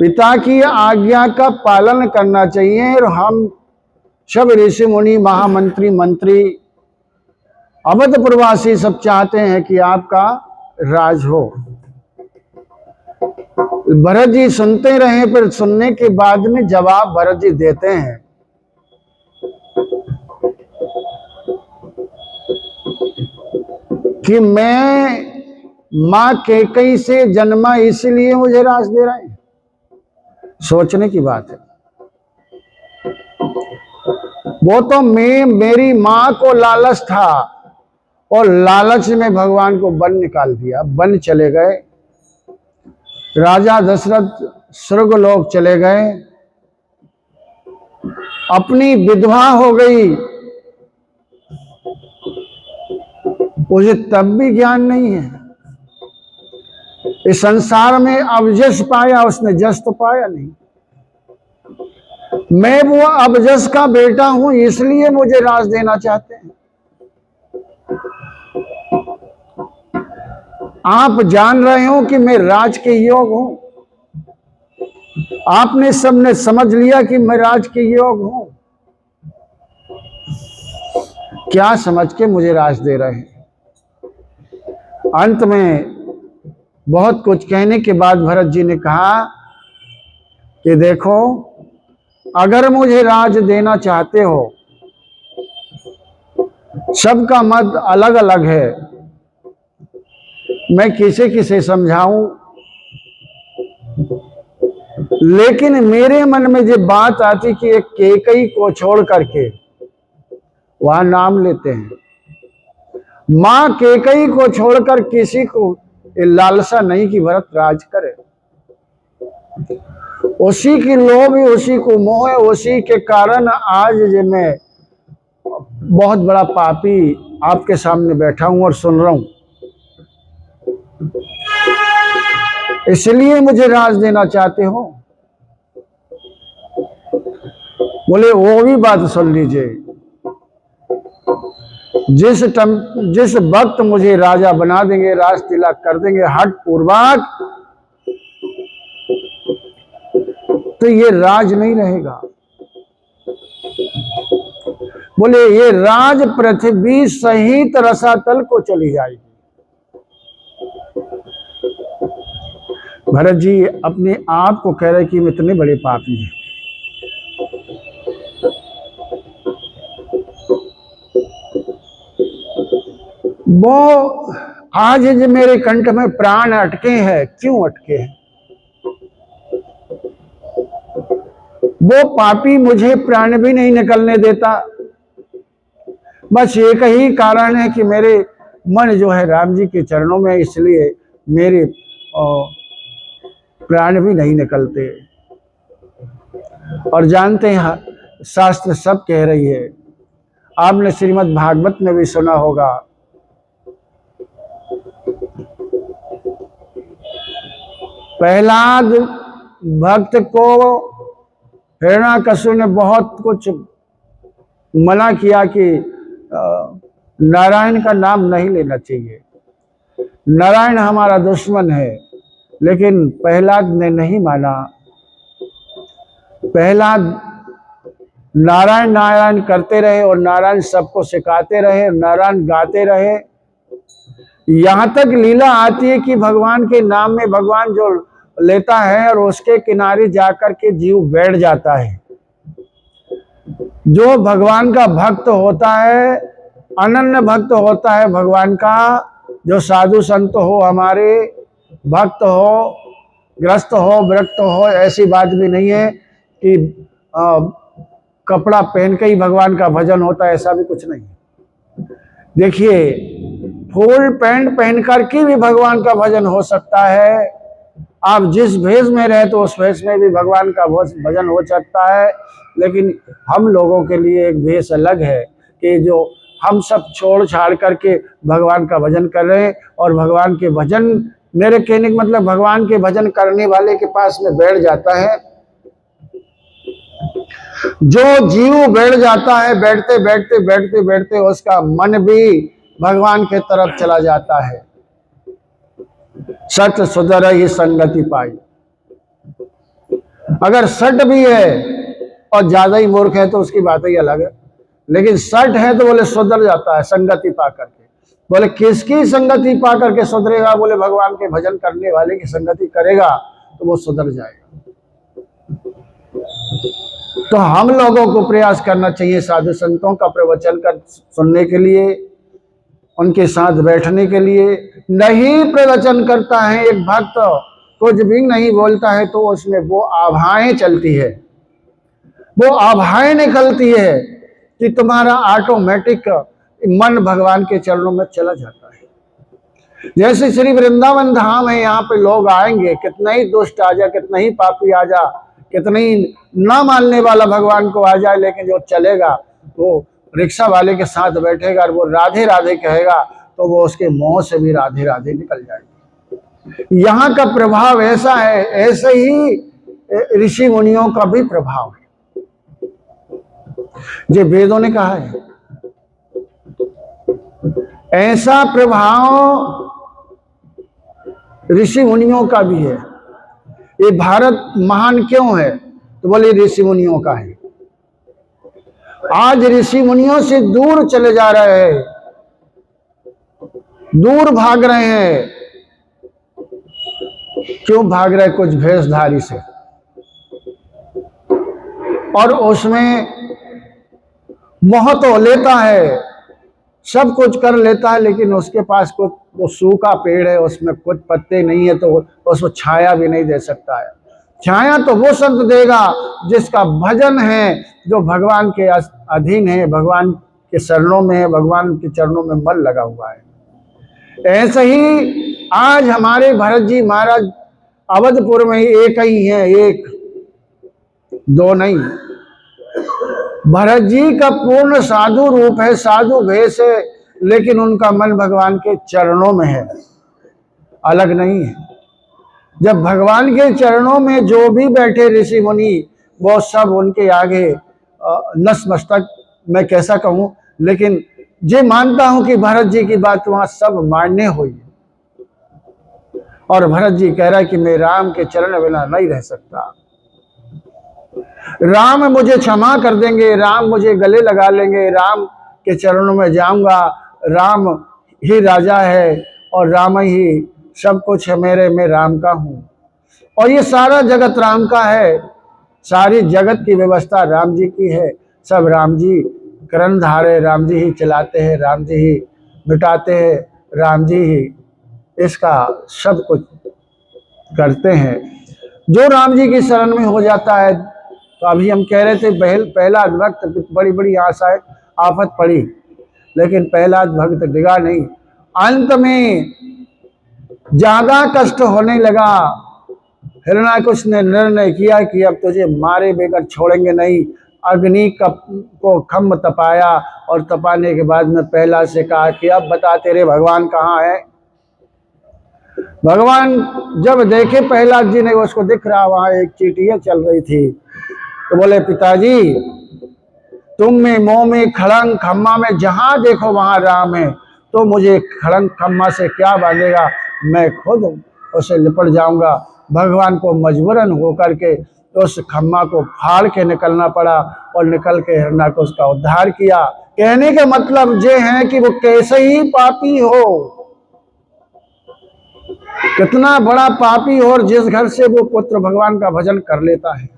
पिता की आज्ञा का पालन करना चाहिए। और हम सब ऋषि मुनि महामंत्री मंत्री अवधपुरवासी सब चाहते हैं कि आपका राज हो। भरत जी सुनते रहे, फिर सुनने के बाद में जवाब भरत जी देते हैं कि मैं मां कैकेयी से जन्मा, इसलिए मुझे राज दे रहे हैं। सोचने की बात है। वो तो मेरी मां को लालच था और लालच में भगवान को वन निकाल दिया। वन चले गए, राजा दशरथ स्वर्गलोक चले गए, अपनी विधवा हो गई, मुझे तब भी ज्ञान नहीं है। इस संसार में अब जस पाया उसने जस तो पाया नहीं। मैं वो अबजस का बेटा हूं, इसलिए मुझे राज देना चाहते हैं। आप जान रहे हो कि मैं राज के योग हूं, आपने सबने समझ लिया कि मैं राज के योग हूं, क्या समझ के मुझे राज दे रहे हैं। अंत में बहुत कुछ कहने के बाद भरत जी ने कहा कि देखो, अगर मुझे राज देना चाहते हो, सबका मत अलग अलग है, मैं किसे किसे समझाऊं, लेकिन मेरे मन में जो बात आती कि एक कैकेयी को छोड़ करके, वहां नाम लेते हैं, मां कैकेयी को छोड़कर किसी को लालसा नहीं कि भरत राज करे। उसी की लोभ, उसी को मोह, उसी के कारण आज जो मैं बहुत बड़ा पापी आपके सामने बैठा हूं और सुन रहा हूं। इसलिए मुझे राज देना चाहते हो। बोले वो भी बात सुन लीजिए, जिस वक्त मुझे राजा बना देंगे, राज तिलक कर देंगे हठ पूर्वक, तो ये राज नहीं रहेगा। बोले ये राज पृथ्वी सहित रसातल को चली जाएगी। भरत जी अपने आप को कह रहे कि हम इतने बड़े पापी हैं। वो आज जो मेरे कंठ में प्राण अटके हैं, क्यों अटके हैं? वो पापी मुझे प्राण भी नहीं निकलने देता। बस एक ही कारण है कि मेरे मन जो है राम जी के चरणों में, इसलिए मेरे प्राण भी नहीं निकलते। और जानते हैं शास्त्र सब कह रही है, आपने श्रीमद् भागवत में भी सुना होगा, प्रहलाद भक्त को हिरण्याकश्यप ने बहुत कुछ मना किया कि नारायण का नाम नहीं लेना चाहिए, नारायण हमारा दुश्मन है। लेकिन प्रहलाद ने नहीं माना। प्रहलाद नारायण नारायण करते रहे और नारायण सबको सिखाते रहे, नारायण गाते रहे। यहां तक लीला आती है कि भगवान के नाम में भगवान जो लेता है और उसके किनारे जाकर के जीव बैठ जाता है। जो भगवान का भक्त होता है, अनन्य भक्त होता है भगवान का, जो साधु संत हो, हमारे भक्त हो, ग्रस्त हो, विरक्त हो, ऐसी बात भी नहीं है कि कपड़ा पहन के ही भगवान का भजन होता है, ऐसा भी कुछ नहीं। देखिए, फुल पैंट पहन करके भी भगवान का भजन हो सकता है। आप जिस भेष में रहे तो उस भेष में भी भगवान का भजन हो सकता है। लेकिन हम लोगों के लिए एक भेष अलग है कि जो हम सब छोड़ छाड़ करके भगवान का भजन कर रहे हैं। और भगवान के भजन, मेरे कहने का मतलब भगवान के भजन करने वाले के पास में बैठ जाता है। जो जीव बैठ जाता है, बैठते बैठते बैठते बैठते उसका मन भी भगवान के तरफ चला जाता है। सत सुधर ही संगति पाई। अगर सट भी है और ज्यादा ही मूर्ख है तो उसकी बात ही अलग है, लेकिन सट है तो बोले सुधर जाता है संगति पा करके। बोले किसकी संगति पा करके सुधरेगा? बोले भगवान के भजन करने वाले की संगति करेगा तो वो सुधर जाएगा। तो हम लोगों को प्रयास करना चाहिए साधु संतों का प्रवचन कर सुनने के लिए, उनके साथ बैठने के लिए। नहीं प्रवचन करता है एक भक्त, कुछ भी नहीं बोलता है, तो उसमें वो आभाएं चलती है, वो आभाएं निकलती है कि तुम्हारा ऑटोमेटिक मन भगवान के चरणों में चला जाता है। जैसे श्री वृंदावन धाम है, यहाँ पे लोग आएंगे, कितना ही दुष्ट आ जा, कितना ही पापी आ जा, कितना ही ना मानने वाला भगवान को आ जाए, लेकिन जो चलेगा वो रिक्शा वाले के साथ बैठेगा और वो राधे राधे कहेगा तो वो उसके मुंह से भी राधे राधे निकल जाएगी। यहाँ का प्रभाव ऐसा है, ऐसे ही ऋषि मुनियों का भी प्रभाव है, जो वेदों ने कहा है। ऐसा प्रभाव ऋषि मुनियों का भी है। ये भारत महान क्यों है? तो बोले ऋषि मुनियों का है। आज ऋषि मुनियों से दूर चले जा रहे हैं, दूर भाग रहे हैं। क्यों भाग रहे? कुछ भेषधारी से, और उसमें मोह तो लेता है, सब कुछ कर लेता है, लेकिन उसके पास कुछ वो सूखा पेड़ है, उसमें कुछ पत्ते नहीं है, तो उसको छाया भी नहीं दे सकता है। छाया तो वो संत देगा जिसका भजन है, जो भगवान के अधीन है, भगवान के शरणों में है, भगवान के चरणों में मन लगा हुआ है। ऐसे ही आज हमारे भरत जी महाराज अवधपुर में ही एक ही है, एक दो नहीं। भरत जी का पूर्ण साधु रूप है, साधु भेष है, लेकिन उनका मन भगवान के चरणों में है, अलग नहीं है। जब भगवान के चरणों में जो भी बैठे ऋषि मुनि, वो सब उनके आगे नतमस्तक, मैं कैसा कहूं, लेकिन ये मानता हूं कि भरत जी की बात वहां सब मान्य हुई। और भरत जी कह रहा है कि मैं राम के चरण बिना नहीं रह सकता, राम मुझे क्षमा कर देंगे, राम मुझे गले लगा लेंगे, राम के चरणों में जाऊंगा, राम ही राजा है और राम ही सब कुछ है मेरे, मैं राम का हूं, और ये सारा जगत राम का है, सारी जगत की व्यवस्था राम जी की है, सब राम जी कर्णधारे, राम जी ही चलाते हैं, राम जी ही मिटाते हैं, राम जी ही इसका सब कुछ करते हैं। जो राम जी की शरण में हो जाता है, तो अभी हम कह रहे थे पहला भक्त बड़ी बड़ी आशाएं आफत पड़ी, लेकिन पहला भक्त डिगा नहीं। अंत में ज्यादा कष्ट होने लगा। हिरण्याकुश ने निर्णय किया कि अब तुझे मारे बगैर छोड़ेंगे नहीं। अग्नि को खम्भ तपाया, और तपाने के बाद में पहला से कहा कि अब बता तेरे भगवान कहाँ है। भगवान जब देखे प्रहलाद जी ने, उसको दिख रहा वहां एक चीटियां चल रही थी, तो बोले पिताजी तुम में मोह में खड़ंग खम्मा में जहां देखो वहां राम है, तो मुझे खड़ंग खम्मा से क्या बांधेगा, मैं खुद उसे लिपट जाऊंगा। भगवान को मजबूरन होकर के तो उस खम्मा को फाड़ के निकलना पड़ा, और निकल के हिरण्याकुश का उद्धार किया। कहने का मतलब ये है कि वो कैसे ही पापी हो, कितना बड़ा पापी हो, और जिस घर से वो पुत्र भगवान का भजन कर लेता है,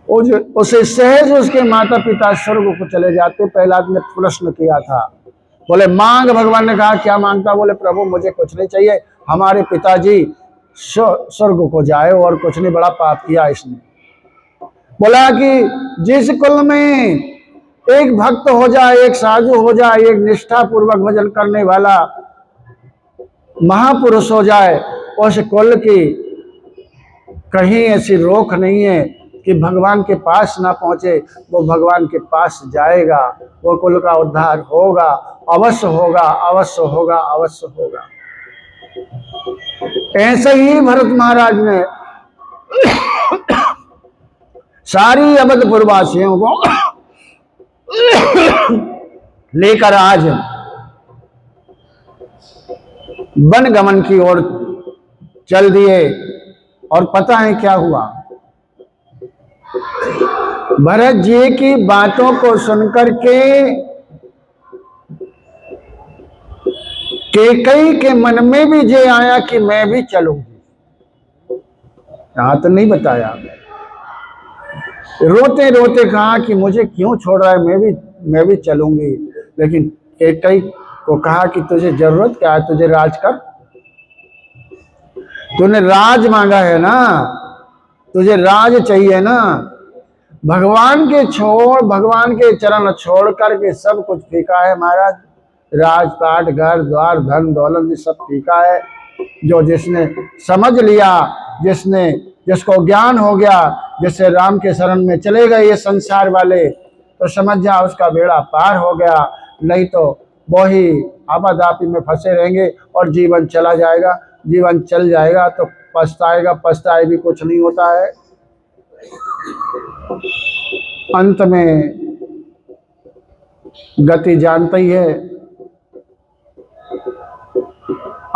उसे सहज उसके माता पिता स्वर्ग को चले जाते। प्रहलाद ने प्रश्न किया था, बोले मांग। भगवान ने कहा क्या मांगता? बोले प्रभु मुझे कुछ नहीं चाहिए, हमारे पिताजी स्वर्ग को जाए, और कुछ नहीं, बड़ा पाप किया इसने। बोला कि जिस कुल में एक भक्त हो जाए, एक साधु हो जाए, एक निष्ठा पूर्वक भजन करने वाला महापुरुष हो जाए, उस कुल की कहीं ऐसी रोक नहीं है कि भगवान के पास ना पहुंचे। वो भगवान के पास जाएगा, वो कुल का उद्धार होगा, अवश्य होगा, अवश्य होगा, अवश्य होगा। ऐसे ही भरत महाराज ने सारी अवधपुर वासियों को लेकर आज वन गमन की ओर चल दिए। और पता है क्या हुआ? भरत जी की बातों को सुनकर के कैकेयी के मन में भी ये आया कि मैं भी चलूंगी। यहां तो नहीं बताया, रोते रोते कहा कि मुझे क्यों छोड़ रहा है, मैं भी चलूंगी। लेकिन कैकेयी को कहा कि तुझे जरूरत क्या है, तुझे राज कर, तूने राज मांगा है ना, तुझे राज चाहिए ना। भगवान के चरण छोड़ करके सब कुछ फीका है महाराज। राजपाट, घर द्वार, धन दौलत, ये सब फीका है। जो जिसने समझ लिया, जिसको ज्ञान हो गया, जैसे राम के शरण में चले गए ये संसार वाले, तो समझ जा उसका बेड़ा पार हो गया। नहीं तो वो ही आपादापी में फंसे रहेंगे और जीवन चला जाएगा। जीवन चल जाएगा तो पछताएगा, पछताए भी कुछ नहीं होता है। अंत में गति जानता ही है।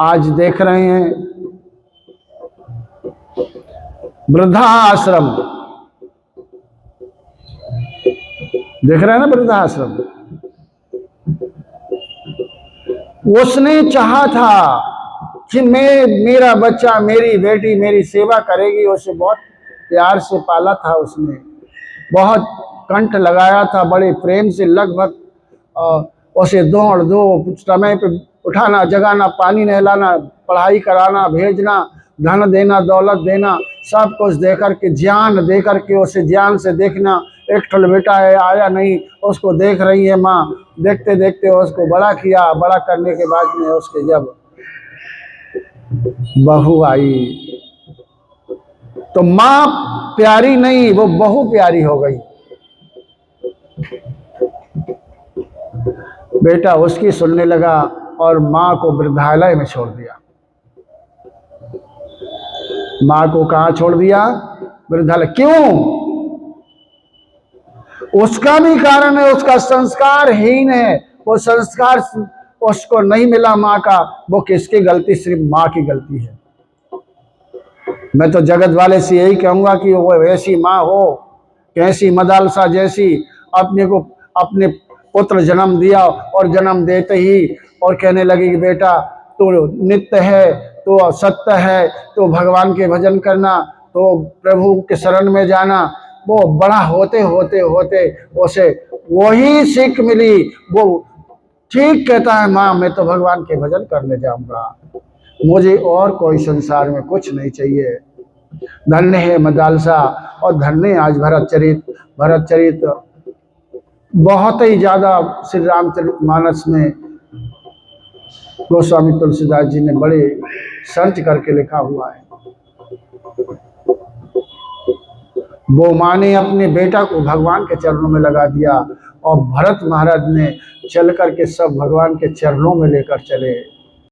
आज देख रहे हैं वृद्धाश्रम, देख रहे हैं ना वृद्धाश्रम। उसने चाहा था कि मेरा बच्चा, मेरी बेटी मेरी सेवा करेगी। उसे बहुत प्यार से पाला था, उसने बहुत कंठ लगाया था, बड़े प्रेम से, लगभग उसे दौड़ दो, समय पे उठाना, जगाना, पानी नहलाना, पढ़ाई कराना, भेजना, धन देना, दौलत देना, सब कुछ देकर के, ज्ञान देकर के, उसे ज्ञान से देखना। एक ठल बेटा है, आया नहीं, उसको देख रही है माँ। देखते देखते उसको बड़ा किया। बड़ा करने के बाद में उसके जब बहू आई तो माँ प्यारी नहीं, वो बहू प्यारी हो गई। बेटा उसकी सुनने लगा और माँ को वृद्धालय में छोड़ दिया। माँ को कहाँ छोड़ दिया? वृद्धालय। क्यों? उसका भी कारण है, उसका संस्कारहीन है। वो संस्कार उसको नहीं मिला माँ का। वो किसकी गलती? सिर्फ माँ की गलती है। मैं तो जगत वाले से यही कहूंगा कि वो ऐसी माँ हो, कैसी मदालसा जैसी, अपने पुत्र जन्म दिया और जन्म देते ही और कहने लगी कि बेटा तो नित्य है, तो सत्य है, तो भगवान के भजन करना, तो प्रभु के शरण में जाना। वो बड़ा होते होते होते उसे वही सीख मिली। वो ठीक कहता है, माँ मैं तो भगवान के भजन करने जाऊंगा, मुझे और कोई संसार में कुछ नहीं चाहिए। धन्य है मदालसा और धन्य आज भरत चरित बहुत ही ज्यादा श्री रामचरित मानस में गोस्वामी तुलसीदास जी ने बड़े सर्च करके लिखा हुआ है। वो माँ ने अपने बेटा को भगवान के चरणों में लगा दिया और भरत महाराज ने चल करके सब भगवान के चरणों में लेकर चले।